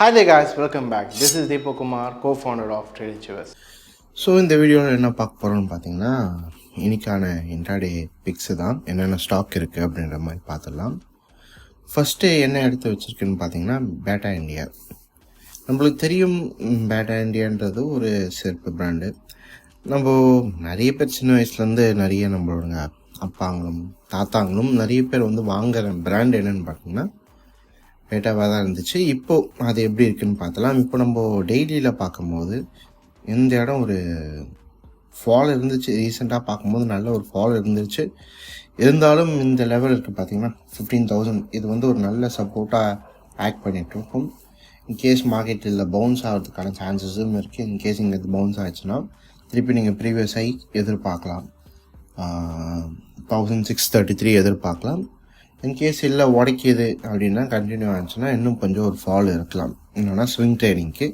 Hi there guys, welcome back. This is Deepak Kumar, co-founder of Trading Chivas. So இந்த வீடியோவில் என்ன பார்க்க போகிறோம்னு பார்த்தீங்கன்னா இன்றைக்கான இன்ட்ராடே பிக்ஸு தான் என்னென்ன ஸ்டாக் இருக்குது அப்படின்ற மாதிரி பார்த்துடலாம். ஃபஸ்ட்டு என்ன எடுத்து வச்சுருக்குன்னு பார்த்தீங்கன்னா பேட்டா இண்டியா. நம்மளுக்கு தெரியும் பேட்டா இண்டியான்றது ஒரு செருப்பு பிராண்டு. நம்ம நிறைய பேர் சின்ன வயசுலேருந்து நிறைய நம்மளோட அப்பாங்களும் தாத்தாங்களும் நிறைய பேர் வந்து வாங்குகிற பிராண்ட் என்னென்னு பார்த்தீங்கன்னா பேட்டாவாக தான் இருந்துச்சு. இப்போது அது எப்படி இருக்குதுன்னு பார்த்தலாம். இப்போ நம்ம டெய்லியில் பார்க்கும்போது இந்த இடம் ஒரு ஃபால் இருந்துச்சு. ரீசெண்டாக பார்க்கும்போது நல்ல ஒரு ஃபால் இருந்துச்சு. இருந்தாலும் இந்த லெவல் இருக்குது பார்த்தீங்கன்னா 15,000 இது வந்து ஒரு நல்ல சப்போர்ட்டாக ஆக்ட் பண்ணிகிட்ருக்கும். இன்கேஸ் மார்க்கெட்டில் பவுன்ஸ் ஆகிறதுக்கான சான்சஸும் இருக்குது. இன்கேஸ் இங்கே இது பவுன்ஸ் ஆகிடுச்சுன்னா திருப்பி நீங்கள் ப்ரீவியஸ் ஆகி எதிர்பார்க்கலாம். 1633 எதிர்பார்க்கலாம். இன்கேஸ் இல்லை உடைக்கிது அப்படின்னா கண்டினியூ ஆச்சுன்னா இன்னும் கொஞ்சம் ஒரு ஃபால் இருக்கலாம். என்னென்னா ஸ்விங் ட்ரேடிங்க்கு.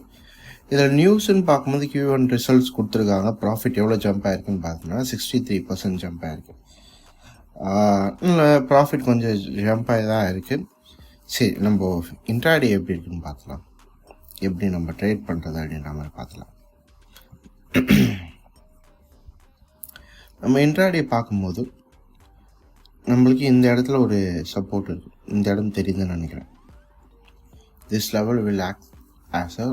இதில் நியூஸ்ன்னு பார்க்கும்போது Q1 ரிசல்ட்ஸ் கொடுத்துருக்காங்க. ப்ராஃபிட் எவ்வளோ ஜம்ப் ஆகிருக்குன்னு பார்த்தீங்கன்னா 63% ஜம்ப் ஆகிருக்கு. ப்ராஃபிட் கொஞ்சம் ஜம்ப் ஆகி தான் இருக்குது. சரி, நம்ம இன்ட்ராடே எப்படி இருக்குன்னு பார்க்கலாம், எப்படி நம்ம ட்ரேட் பண்ணுறது அப்படின்ற மாதிரி பார்க்கலாம். நம்ம இன்ட்ராடே பார்க்கும்போது நம்மளுக்கு இந்த இடத்துல ஒரு சப்போர்ட் இருக்குது. இந்த இடம் தெரியுதுன்னு நினைக்கிறேன். This level will act as a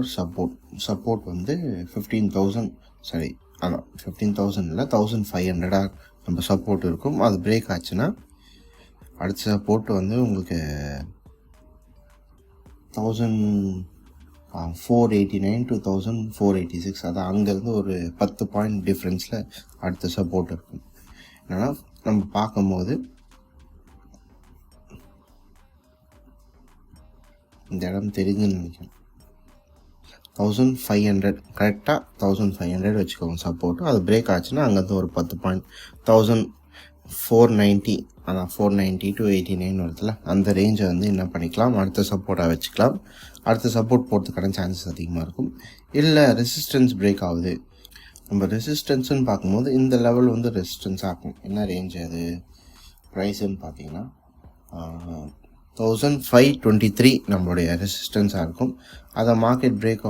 support வந்து 15,000 சரி அதான் 15,000 இல்லை 1,500 நம்ம சப்போர்ட் இருக்கும். அது பிரேக் ஆச்சுன்னா அடுத்த சப்போர்ட் வந்து உங்களுக்கு 1,489 to 1,486. அது அங்கேருந்து ஒரு 10 பாயிண்ட் டிஃப்ரென்ஸில் அடுத்த சப்போர்ட் இருக்கும். என்னென்னா நம்ம பார்க்கும்போது இந்த இடம் தெரியுதுன்னு நினைக்கிறேன். 1,500 கரெக்டாக 1,500 வச்சுக்கோங்க சப்போர்ட்டு. அது பிரேக் ஆச்சுன்னா அங்கேருந்து ஒரு 10 பாயிண்ட் 1,490 அதான் 490 to 89 வருதுல, அந்த ரேஞ்சை வந்து என்ன பண்ணிக்கலாம், அடுத்த சப்போர்ட்டாக வச்சுக்கலாம். அடுத்த சப்போர்ட் போகிறதுக்கான சான்சஸ் அதிகமாக இருக்கும். இல்லை ரெசிஸ்டன்ஸ் பிரேக் ஆகுது, நம்ம ரெசிஸ்டன்ஸுன்னு பார்க்கும்போது இந்த லெவல் வந்து ரெசிஸ்டன்ஸாக இருக்கும். என்ன ரேஞ்ச் அது ப்ரைஸுன்னு பார்த்தீங்கன்னா 1,523 நம்மளுடைய ரெசிஸ்டன்ஸாக இருக்கும். அதை மார்க்கெட் பிரேக்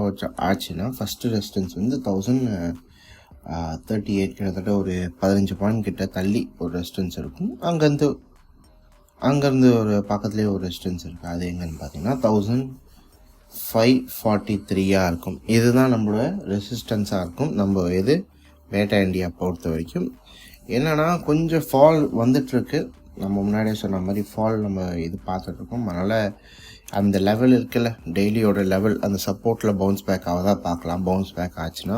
ஆச்சுன்னா ஃபஸ்ட்டு ரெசிஸ்டன்ஸ் வந்து 1,038 கிட்டத்தட்ட ஒரு 15 பாயிண்ட் கிட்ட தள்ளி ஒரு ரெசிஸ்டன்ஸ் இருக்கும். அங்கேருந்து ஒரு பக்கத்துலேயே ஒரு ரெசிஸ்டன்ஸ் இருக்குது. அது எங்கன்னு பார்த்தீங்கன்னா 1,543 இருக்கும். இதுதான் நம்மளோட ரெசிஸ்டன்ஸாக இருக்கும். நம்ம இது பேட்டா இண்டியா பொறுத்த வரைக்கும் என்னென்னா கொஞ்சம் ஃபால் வந்துட்டுருக்கு. நம்ம முன்னாடியே சொன்ன மாதிரி ஃபால் நம்ம இது பார்த்துட்ருக்கோம். அதனால் அந்த லெவல் இருக்குல்ல, டெய்லியோட லெவல், அந்த சப்போர்ட்டில் பவுன்ஸ் பேக் ஆக பார்க்கலாம். பவுன்ஸ் பேக் ஆச்சுன்னா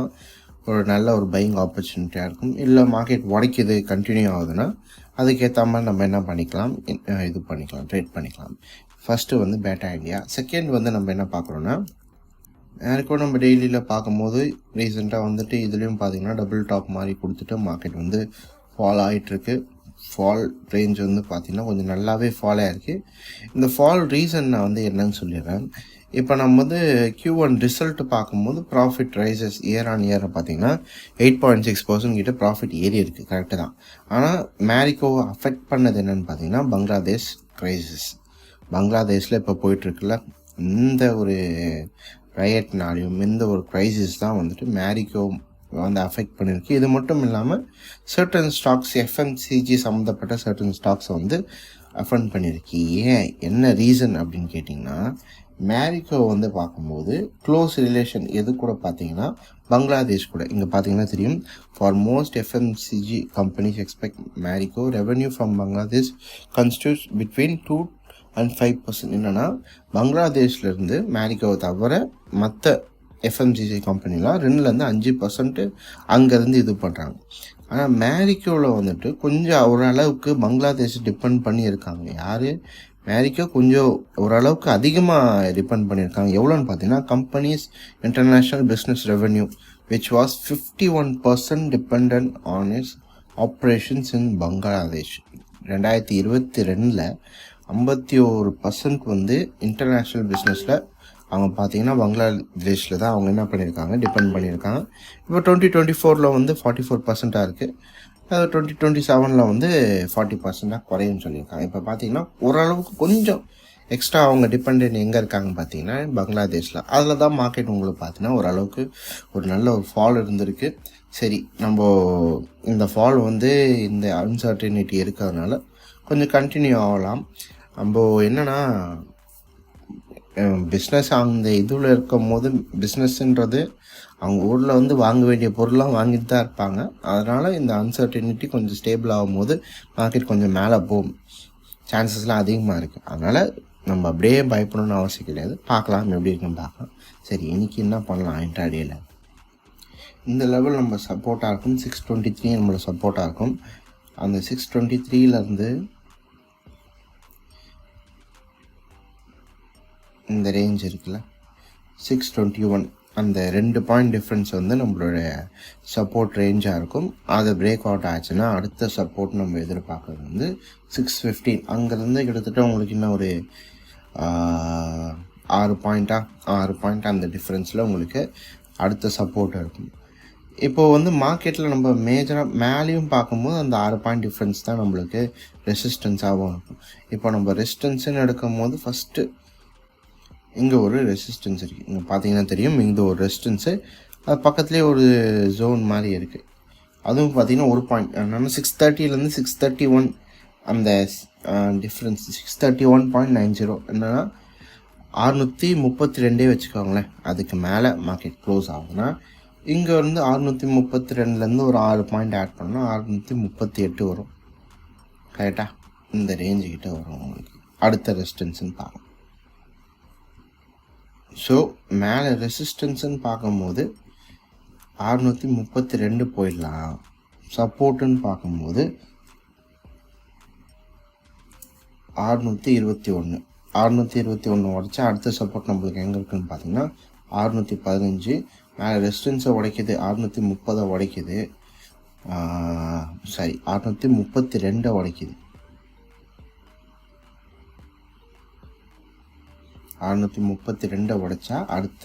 ஒரு நல்ல ஒரு பையிங் ஆப்பர்ச்சுனிட்டியாக இருக்கும். இல்லை மார்க்கெட் உடைக்குது கண்டினியூ ஆகுதுன்னா அதுக்கேற்ற மாதிரி நம்ம என்ன பண்ணிக்கலாம், இது பண்ணிக்கலாம், ட்ரேட் பண்ணிக்கலாம். ஃபஸ்ட்டு வந்து பேட்டா இண்டியா. செகண்ட் வந்து நம்ம என்ன பார்க்குறோன்னா யாருக்கும் நம்ம டெய்லியில் பார்க்கும்போது ரீசெண்டாக வந்துட்டு இதுலேயும் பார்த்திங்கன்னா டபுள் டாப் மாதிரி கொடுத்துட்டு மார்க்கெட் வந்து ஃபால் ஆகிட்டுருக்கு. ஃபால் ரேஞ்ச் வந்து பார்த்திங்கன்னா கொஞ்சம் நல்லாவே ஃபால் ஆகிருக்கு. இந்த ஃபால் ரீசன் நான் வந்து என்னன்னு சொல்லிடுறேன். இப்போ நம்ம வந்து Q1 ரிசல்ட்டு பார்க்கும்போது ப்ராஃபிட் ரைசஸ் இயர் ஆன் இயரை பார்த்திங்கன்னா 8.6% கிட்ட ப்ராஃபிட் ஏறி இருக்குது, கரெக்டு தான். ஆனால் மேரிக்கோவை அஃபெக்ட் பண்ணது என்னென்னு பார்த்தீங்கன்னா பங்களாதேஷ் க்ரைசிஸ். பங்களாதேஷில் இப்போ போயிட்டுருக்குல்ல இந்த ஒரு ரயட்னாலையும் இந்த ஒரு க்ரைசிஸ் தான் வந்துட்டு மேரிக்கோ வந்து அஃபெக்ட் பண்ணியிருக்கு. இது மட்டும் இல்லாமல் சர்டன் ஸ்டாக்ஸ் FMCG சம்மந்தப்பட்ட சர்டன் ஸ்டாக்ஸை வந்து அஃபெக்ட் பண்ணியிருக்கு. ஏன், என்ன ரீசன் அப்படின்னு கேட்டிங்கன்னா மேரிக்கோ வந்து பார்க்கும்போது க்ளோஸ் ரிலேஷன் எது கூட பார்த்தீங்கன்னா பங்களாதேஷ் கூட. இங்கே பார்த்தீங்கன்னா தெரியும், for most FMCG companies expect Marico revenue from Bangladesh constitutes between 2 and 5%. என்னென்னா பங்களாதேஷ்லேருந்து மேரிக்கோவை தவிர மற்ற FMCG கம்பெனிலாம் 2-5% அங்கேருந்து இது பண்ணுறாங்க. ஆனால் மேரிக்கோவில் வந்துட்டு கொஞ்சம் ஓரளவுக்கு பங்களாதேஷ் டிபெண்ட் பண்ணி இருக்காங்க. யார், மேரிக்கோ கொஞ்சம் ஓரளவுக்கு அதிகமாக டிபெண்ட் பண்ணியிருக்காங்க. எவ்வளோன்னு பார்த்தீங்கன்னா companies international business revenue which was 51% depend on its operations in Bangladesh. 2022 51% வந்து இன்டர்நேஷ்னல் பிஸ்னஸில் அவங்க பார்த்தீங்கன்னா பங்களாதேஷில் தான் அவங்க என்ன பண்ணியிருக்காங்க, டிபெண்ட் பண்ணியிருக்காங்க. இப்போ 2024 வந்து 44% இருக்குது. 2027 வந்து 40% குறையும்னு சொல்லியிருக்காங்க. இப்போ பார்த்தீங்கன்னா ஓரளவுக்கு கொஞ்சம் எக்ஸ்ட்ரா அவங்க டிபெண்ட் எங்கே இருக்காங்க பார்த்தீங்கன்னா பங்களாதேஷில். அதில் தான் மார்க்கெட் உங்களுக்கு பார்த்தீங்கன்னா ஓரளவுக்கு ஒரு நல்ல ஒரு ஃபால் இருந்திருக்கு. சரி, நம்ம இந்த ஃபால் வந்து இந்த அன்சர்டனிட்டி இருக்கிறதுனால கொஞ்சம் கண்டினியூ ஆகலாம். நம்ம என்னென்னா பிஸ்னஸ் அந்த இதில் இருக்கும் போது பிஸ்னஸ்ன்றது அவங்க ஊரில் வந்து வாங்க வேண்டிய பொருள்லாம் வாங்கிட்டு தான் இருப்பாங்க. அதனால் இந்த அன்சர்டனிட்டி கொஞ்சம் ஸ்டேபிள் ஆகும்போது மார்க்கெட் கொஞ்சம் மேலே போகும், சான்சஸ்லாம் அதிகமாக இருக்குது. அதனால் நம்ம அப்படியே பயப்படணும்னு அவசியம் கிடையாது. பார்க்கலாம் எப்படி இருக்குன்னு பார்க்கலாம். சரி, இன்றைக்கி என்ன பண்ணலாம் இன்ட்ராடேயில்? இந்த லெவல் நம்ம சப்போர்ட்டாக இருக்கும். 623 நம்மளோட சப்போர்ட்டாக இருக்கும். அந்த 623லேருந்து இந்த ரேஞ்ச் இருக்குல்ல 621, அந்த 2 பாயிண்ட் டிஃப்ரென்ஸ் வந்து நம்மளோட சப்போர்ட் ரேஞ்சாக இருக்கும். அது பிரேக் அவுட் ஆச்சுன்னா அடுத்த சப்போர்ட் நம்ம எதிர்பார்க்குறது வந்து 615. அங்கேருந்து கிட்டத்தட்ட உங்களுக்கு இன்னும் ஒரு 6 பாயிண்ட் அந்த டிஃப்ரென்ஸில் உங்களுக்கு அடுத்த சப்போர்ட் இருக்கும். இப்போது வந்து மார்க்கெட்டில் நம்ம மேஜராக மேலேயும் பார்க்கும்போது அந்த 6 பாயிண்ட் டிஃப்ரென்ஸ் தான் நம்மளுக்கு ரெசிஸ்டன்ஸாகவும் இருக்கும். இப்போ நம்ம ரெசிஸ்டன்ஸுன்னு எடுக்கும் போது ஃபஸ்ட்டு இங்கே ஒரு ரெசிஸ்டன்ஸ் இருக்குது. இங்கே பார்த்தீங்கன்னா தெரியும், இங்கே ஒரு ரெசிஸ்டன்ஸு, அது பக்கத்துலேயே ஒரு ஜோன் மாதிரி இருக்குது. அதுவும் பார்த்தீங்கன்னா ஒரு பாயிண்ட் நம்ம 630லேருந்து 631 அந்த டிஃப்ரென்ஸ் 631.90 என்னென்னா 632 வச்சுக்கோங்களேன். அதுக்கு மேலே மார்க்கெட் க்ளோஸ் ஆகுதுன்னா இங்கே வந்து 632லேருந்து ஒரு 6 பாயிண்ட் ஆட் பண்ணால் 638 வரும். கரெக்டாக இந்த ரேஞ்சுக்கிட்ட வரும் உங்களுக்கு அடுத்த ரெசிஸ்டன்ஸுன்னு பார்க்கணும். ஸோ மேலே ரெசிஸ்டன்ஸுன்னு பார்க்கும்போது 632 போயிடலாம். சப்போர்ட்டுன்னு பார்க்கும்போது 621 உடச்சா அடுத்த சப்போர்ட் நம்மளுக்கு எங்கே இருக்குதுன்னு பார்த்தீங்கன்னா 615. மேலே ரெசிஸ்டன்ஸை உடைக்குது, 630 உடைக்குது, 632 உடைக்குது. 632 உடைச்சா அடுத்த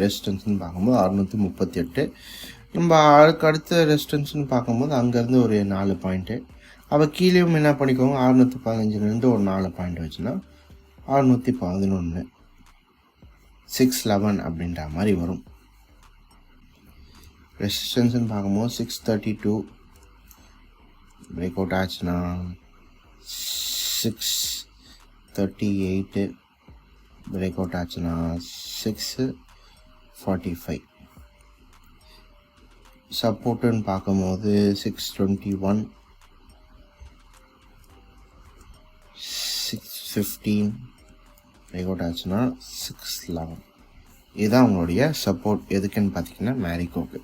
ரெசிஸ்டன்ஸ்னு பார்க்கும்போது 638. நம்ம அடுத்த ரெசிஸ்டன்ஸ்னு பார்க்கும்போது அங்கேருந்து ஒரு 4 பாயிண்ட்டு. அப்போ கீழேயும் என்ன பண்ணிக்கோங்க, 615லேருந்து ஒரு 4 பாயிண்ட் வச்சுன்னா 611 611 அப்படின்ற மாதிரி வரும். ரெசிஸ்டன்ஸ்னு பார்க்கும்போது 632 பிரேக் அவுட் ஆச்சுன்னா 638 பிரேக் அவுட் ஆச்சுன்னா 645. சப்போர்ட்டுன்னு பார்க்கும்போது 621 615 பிரேக் அவுட் ஆச்சுன்னா 611. இதுதான் அவங்களுடைய சப்போர்ட். எதுக்குன்னு பார்த்தீங்கன்னா மேரிகோக்கு.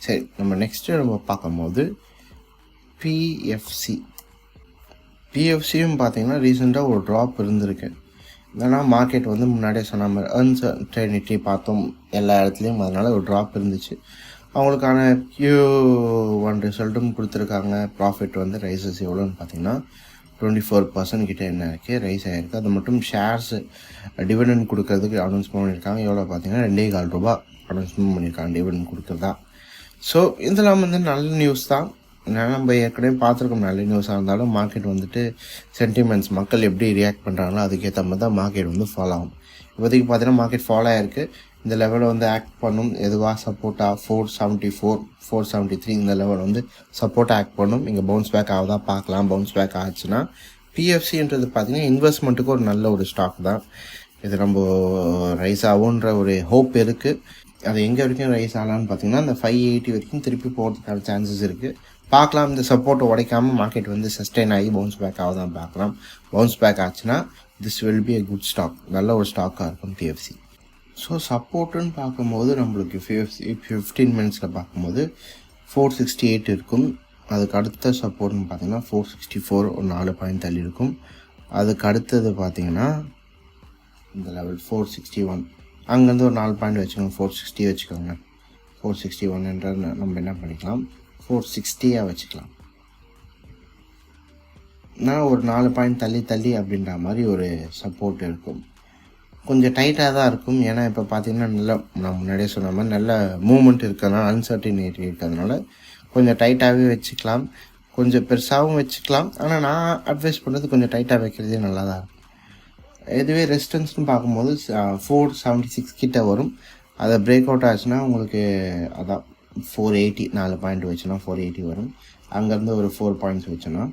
சரி, நம்ம நெக்ஸ்ட்டு நம்ம பார்க்கும்போது பிஎஃப்சியும் பார்த்தீங்கன்னா ரீசெண்டாக ஒரு ட்ராப் இருந்திருக்கு. ஏன்னா மார்க்கெட் வந்து முன்னாடியே சொன்ன மாதிரி அன்சர்டனிட்டி பார்த்தோம் எல்லா இடத்துலையும், அதனால் ஒரு ட்ராப் இருந்துச்சு. அவங்களுக்கான Q1 ரிசல்ட்டும் கொடுத்துருக்காங்க. ப்ராஃபிட் வந்து ரைசஸ் எவ்வளோன்னு பார்த்தீங்கன்னா 24% கிட்டே என்ன இருக்குது ரைஸ் ஆகிருக்கு. அது மட்டும் ஷேர்ஸ் டிவிடெண்ட் கொடுக்கறதுக்கு அனௌன்ஸ்மெண்ட் பண்ணியிருக்காங்க. எவ்வளோ பார்த்தீங்கன்னா 2.25 ரூபா அனௌன்ஸ்மெண்ட் பண்ணியிருக்காங்க டிவிடெண்ட் கொடுக்குறதா. ஸோ இதெல்லாம் வந்து நல்ல நியூஸ் தான். நம்ம ஏற்கனவே பார்த்துருக்கோம், நல்ல நியூஸாக இருந்தாலும் மார்க்கெட் வந்துட்டு சென்டிமெண்ட்ஸ் மக்கள் எப்படி ரியாக்ட் பண்ணுறாங்களோ அதுக்கேற்ற மாதிரி தான் மார்க்கெட் வந்து ஃபாலோ ஆகும். இப்போதைக்கு பார்த்தீங்கன்னா மார்க்கெட் ஃபாலோ ஆகிருக்கு. இந்த லெவலில் வந்து ஆக்ட் பண்ணும். எதுவாக சப்போர்ட்டாக 474 473 இந்த லெவல் வந்து சப்போர்ட்டாக ஆக்ட் பண்ணும். இங்கே பவுன்ஸ் பேக் ஆகுதா பார்க்கலாம். பவுன்ஸ் பேக் ஆச்சுன்னா பிஎஃப்சின்றது பார்த்தீங்கன்னா இன்வெஸ்ட்மெண்ட்டுக்கு ஒரு நல்ல ஒரு ஸ்டாக் தான். இது நம்ம ரைஸ் ஆகுன்ற ஒரு ஹோப் இருக்குது. அது எங்கே வரைக்கும் ரைஸ் ஆகலான்னு பார்த்தீங்கன்னா இந்த 580 வரைக்கும் திருப்பி போகிறதுக்கான சான்சஸ் இருக்குது. பார்க்கலாம். இந்த சப்போர்ட்டை உடைக்காமல் மார்க்கெட் வந்து சஸ்டெயின் ஆகி பவுன்ஸ் பேக் ஆகுதான் பார்க்கலாம். பவுன்ஸ் பேக் ஆச்சுன்னா this will be a good stock, நல்ல ஒரு ஸ்டாக்காக இருக்கும் பிஎஃப்சி. ஸோ சப்போர்ட்டுன்னு பார்க்கும்போது நம்மளுக்கு 15 மினிட்ஸில் பார்க்கும்போது 468 இருக்கும். அதுக்கு அடுத்த சப்போர்ட்னு பார்த்தீங்கன்னா 464 ஒரு 4 பாயிண்ட் தள்ளி இருக்கும். அதுக்கு அடுத்தது பார்த்தீங்கன்னா இந்த லெவல் 461, அங்கேருந்து ஒரு 4 பாயிண்ட் வச்சுக்கோங்க, 460 வச்சுக்கோங்க. 461 நம்ம என்ன பண்ணிக்கலாம் 460 வச்சுக்கலாம். நான் ஒரு 4 பாயிண்ட் தள்ளி அப்படின்ற மாதிரி ஒரு சப்போர்ட் இருக்கும். கொஞ்சம் டைட்டாக தான் இருக்கும். ஏன்னா இப்போ பார்த்தீங்கன்னா நல்லா நான் முன்னாடியே சொன்ன மாதிரி நல்ல மூவ்மெண்ட் இருக்கிறதுனால அன்சர்டினிட்டி இருக்கிறதுனால கொஞ்சம் டைட்டாகவே வச்சுக்கலாம், கொஞ்சம் பெருசாகவும் வச்சுக்கலாம். ஆனால் நான் அட்வைஸ் பண்ணுறது கொஞ்சம் டைட்டாக வைக்கிறதே நல்லா தான் இருக்கும். இதுவே ரெசிஸ்டன்ஸ்னு பார்க்கும்போது 476 கிட்ட வரும். அதை பிரேக் அவுட் ஆச்சுன்னா உங்களுக்கு அதான் 480 4 பாயிண்ட் வச்சுன்னா 480 வரும். அங்கேருந்து ஒரு 4 பாயிண்ட்ஸ் வச்சோன்னா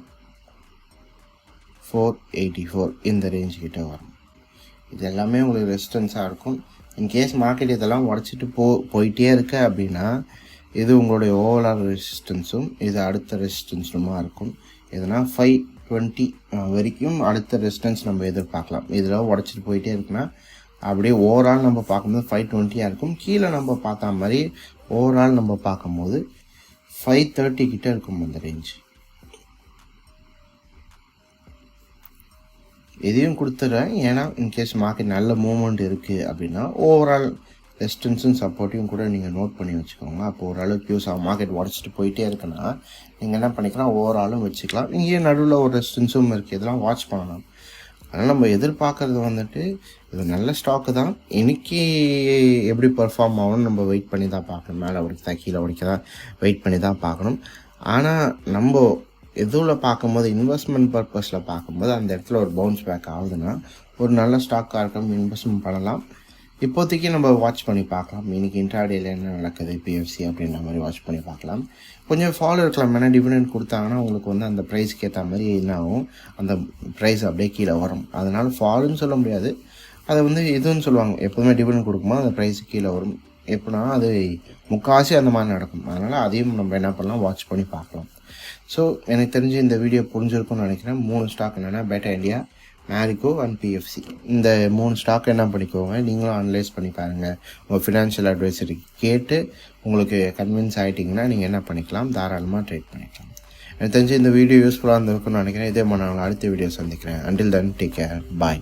484 இந்த ரேஞ்ச் கிட்ட வரும். இது எல்லாமே உங்களுக்கு ரெசிஸ்டன்ஸாக இருக்கும். இன்கேஸ் மார்க்கெட் இதெல்லாம் உடச்சிட்டு போயிட்டே இருக்கு அப்படின்னா இது உங்களுடைய ஓவரால் ரெசிஸ்டன்ஸும் இது அடுத்த ரெசிஸ்டன்ஸுமா இருக்கும். எதுனா 520 வரைக்கும் அடுத்த ரெசிஸ்டன்ஸ் நம்ம எதிர்பார்க்கலாம். இதில் உடச்சிட்டு போயிட்டே இருக்குன்னா அப்படியே ஓவரால் நம்ம பார்க்கும்போது 520 இருக்கும். கீழே நம்ம பார்த்த மாதிரி ஓவரால் நம்ம பார்க்கும்போது 530 கிட்ட இருக்கும் அந்த ரேஞ்ச். இதையும் கொடுத்துட்றேன், ஏன்னா இன்கேஸ் மார்க்கெட் நல்ல மூவ்மெண்ட் இருக்குது அப்படின்னா ஓவரால் ரெசிஸ்டன்ஸும் சப்போர்ட்டையும் கூட நீங்கள் நோட் பண்ணி வச்சுக்கோங்க. அப்போ ஓரளவுக்கு யூஸ் ஆகும். மார்க்கெட் உடச்சிட்டு போயிட்டே இருக்குன்னா நீங்கள் என்ன பண்ணிக்கலாம், ஓவராலும் வச்சுக்கலாம். இங்கேயே நடுவில் ஒரு ரெசிஸ்டன்ஸும் இருக்குது, இதெல்லாம் வாட்ச் பண்ணலாம். அதனால் நம்ம எதிர்பார்க்குறது வந்துட்டு இது நல்ல ஸ்டாக்கு தான். இன்றைக்கி எப்படி பெர்ஃபார்ம் ஆகணும்னு நம்ம வெயிட் பண்ணி தான் பார்க்கணும். மேலே உடைக்கதா கீழே உடைக்கதா வெயிட் பண்ணி தான் பார்க்கணும். ஆனால் நம்ம எதுவில் பார்க்கும்போது இன்வெஸ்ட்மெண்ட் பர்பஸில் பார்க்கும்போது அந்த இடத்துல ஒரு பவுன்ஸ் பேக் ஆகுதுன்னா ஒரு நல்ல ஸ்டாக்காக இருக்கும், இன்வெஸ்ட்மெண்ட் பண்ணலாம். இப்போதைக்கு நம்ம வாட்ச் பண்ணி பார்க்கலாம். இன்றைக்கி இன்ட்ராடேயில் என்ன நடக்குது பிஎஃப்சி அப்படின்ற மாதிரி வாட்ச் பண்ணி பார்க்கலாம். கொஞ்சம் ஃபாலோ இருக்கலாம். ஏன்னா டிவிடெண்ட் கொடுத்தாங்கன்னா உங்களுக்கு வந்து அந்த ப்ரைஸ்க்கு ஏற்ற மாதிரி என்ன ஆகும், அந்த ப்ரைஸ் அப்படியே கீழே வரும். அதனால் ஃபாலுன்னு சொல்ல முடியாது, அதை வந்து இதுன்னு சொல்லுவாங்க. எப்போதுமே டிவிடெண்ட் கொடுக்கும்போது அந்த ப்ரைஸ் கீழே வரும். எப்படின்னா அது முக்கால்வாசி அந்த மாதிரி நடக்கும். அதனால் அதையும் நம்ம என்ன பண்ணலாம், வாட்ச் பண்ணி பார்க்கலாம். ஸோ எனக்கு தெரிஞ்சு இந்த வீடியோ புரிஞ்சிருக்கும்னு நினைக்கிறேன். 3 ஸ்டாக் என்னென்னா பேட்டா இண்டியா, மேரிகோ அண்ட் பிஎஃப்சி. இந்த 3 ஸ்டாக் என்ன பண்ணிக்கோங்க, நீங்களும் அனலைஸ் பண்ணி பாருங்கள். உங்கள் ஃபினான்ஷியல் அட்வைசரி கேட்டு உங்களுக்கு கன்வின்ஸ் ஆகிட்டிங்கன்னா நீங்கள் என்ன பண்ணிக்கலாம், தாராளமாக ட்ரேட் பண்ணிக்கலாம். எனக்கு தெரிஞ்சு இந்த வீடியோ யூஸ்ஃபுல்லாக இருந்திருக்கும்னு நினைக்கிறேன். இதே மாதிரி நான் அடுத்த வீடியோ சந்திக்கிறேன். அண்டில் தென் டேக் கேர், பாய்.